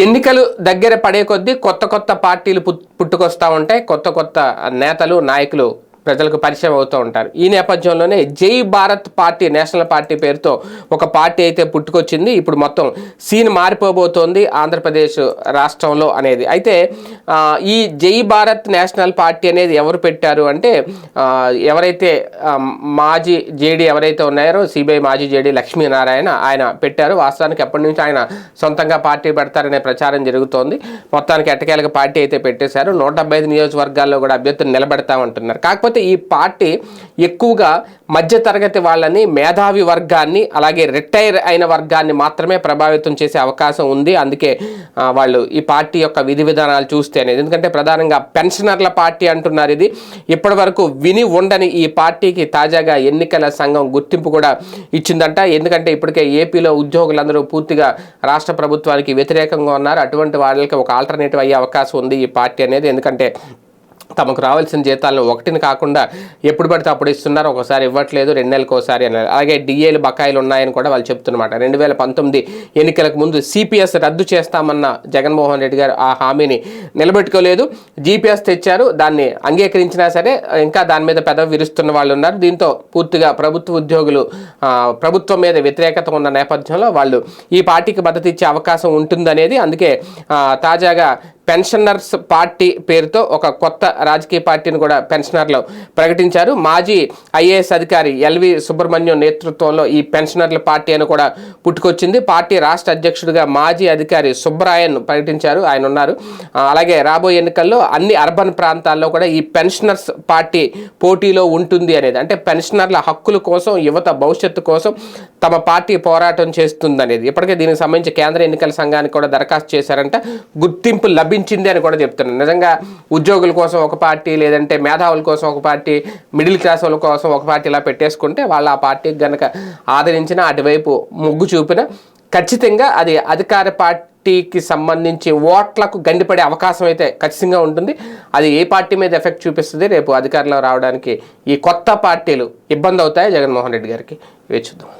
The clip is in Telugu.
ఎన్నికలు దగ్గర పడే కొద్దీ కొత్త కొత్త పార్టీలు పుట్టుకొస్తూ ఉంటాయి. కొత్త కొత్త నేతలు నాయకులు ప్రజలకు పరిచయం అవుతూ ఉంటారు. ఈ నేపథ్యంలోనే జై భారత్ పార్టీ, నేషనల్ పార్టీ పేరుతో ఒక పార్టీ అయితే పుట్టుకొచ్చింది. ఇప్పుడు మొత్తం సీన్ మారిపోబోతోంది ఆంధ్రప్రదేశ్ రాష్ట్రంలో అనేది. అయితే ఈ జై భారత్ నేషనల్ పార్టీ అనేది ఎవరు పెట్టారు అంటే, ఎవరైతే మాజీ జేడీ ఎవరైతే ఉన్నారో సిబిఐ మాజీ జేడీ లక్ష్మీనారాయణ ఆయన పెట్టారు. వాస్తవానికి ఎప్పటి నుంచి ఆయన సొంతంగా పార్టీ పెడతారనే ప్రచారం జరుగుతోంది. మొత్తానికి ఎట్టకేలకు పార్టీ అయితే పెట్టేశారు. 175 నియోజకవర్గాల్లో కూడా అభ్యర్థులు నిలబెడతామంటున్నారు. కాకపోతే ఈ పార్టీ ఎక్కువగా మధ్యతరగతి వాళ్ళని, మేధావి వర్గాన్ని, అలాగే రిటైర్ అయిన వర్గాన్ని మాత్రమే ప్రభావితం చేసే అవకాశం ఉంది. అందుకే వాళ్ళు ఈ పార్టీ యొక్క విధి విధానాలు చూస్తే అనేది, ఎందుకంటే ప్రధానంగా పెన్షనర్ల పార్టీ అంటున్నారు. ఇది ఇప్పటి వరకు విని ఉండని ఈ పార్టీకి తాజాగా ఎన్నికల సంఘం గుర్తింపు కూడా ఇచ్చిందంట. ఎందుకంటే ఇప్పటికే ఏపీలో ఉద్యోగులందరూ పూర్తిగా రాష్ట్ర ప్రభుత్వానికి వ్యతిరేకంగా ఉన్నారు. అటువంటి వాళ్ళకి ఒక ఆల్టర్నేటివ్ అయ్యే అవకాశం ఉంది ఈ పార్టీ అనేది. ఎందుకంటే తమకు రావాల్సిన జీతాలను ఒకటిని కాకుండా ఎప్పుడు పడితే అప్పుడు ఇస్తున్నారు, ఒకసారి ఇవ్వట్లేదు, 2 నెలలకు ఒకసారి అన్నారు. అలాగే డిఏలు బకాయిలు ఉన్నాయని కూడా వాళ్ళు చెప్తున్నమాట. 2019 ఎన్నికలకు ముందు సిపిఎస్ రద్దు చేస్తామన్న జగన్మోహన్ రెడ్డి గారు ఆ హామీని నిలబెట్టుకోలేదు. జీపీఎస్ తెచ్చారు, దాన్ని అంగీకరించినా సరే ఇంకా దాని మీద పెదవి విరుస్తున్న వాళ్ళు ఉన్నారు. దీంతో పూర్తిగా ప్రభుత్వ ఉద్యోగులు ప్రభుత్వం మీద వ్యతిరేకత ఉన్న నేపథ్యంలో వాళ్ళు ఈ పార్టీకి మద్దతు ఇచ్చే అవకాశం ఉంటుందనేది. అందుకే తాజాగా పెన్షనర్స్ పార్టీ పేరుతో ఒక కొత్త రాజకీయ పార్టీని కూడా పెన్షనర్లు ప్రకటించారు. మాజీ ఐఏఎస్ అధికారి ఎల్వి సుబ్రహ్మణ్యం నేతృత్వంలో ఈ పెన్షనర్ల పార్టీ అని కూడా పుట్టుకొచ్చింది. పార్టీ రాష్ట్ర అధ్యక్షుడిగా మాజీ అధికారి సుబ్బరాయన్ ప్రకటించారు, ఆయన ఉన్నారు. అలాగే రాబోయే ఎన్నికల్లో అన్ని అర్బన్ ప్రాంతాల్లో కూడా ఈ పెన్షనర్స్ పార్టీ పోటీలో ఉంటుంది అనేది. అంటే పెన్షనర్ల హక్కుల కోసం, యువత భవిష్యత్తు కోసం తమ పార్టీ పోరాటం చేస్తుందనేది. ఇప్పటికే దీనికి సంబంధించి కేంద్ర ఎన్నికల సంఘానికి కూడా దరఖాస్తు చేశారంట. గుర్తింపు లభించింది అని కూడా చెప్తున్నారు. నిజంగా ఉద్యోగుల కోసం ఒక పార్టీ, లేదంటే మేధావుల కోసం ఒక పార్టీ, మిడిల్ క్లాస్ వాళ్ళ కోసం ఒక పార్టీ ఇలా పెట్టేసుకుంటే వాళ్ళు ఆ పార్టీకి కనుక ఆదరించిన, అటువైపు మొగ్గు చూపిన ఖచ్చితంగా అది అధికార పార్టీకి సంబంధించి ఓట్లకు గండిపడే అవకాశం అయితే ఖచ్చితంగా ఉంటుంది. అది ఏ పార్టీ మీద ఎఫెక్ట్ చూపిస్తుంది, రేపు అధికారంలో రావడానికి ఈ కొత్త పార్టీలు ఇబ్బంది అవుతాయి జగన్మోహన్ రెడ్డి గారికి, వేచి చూద్దాం.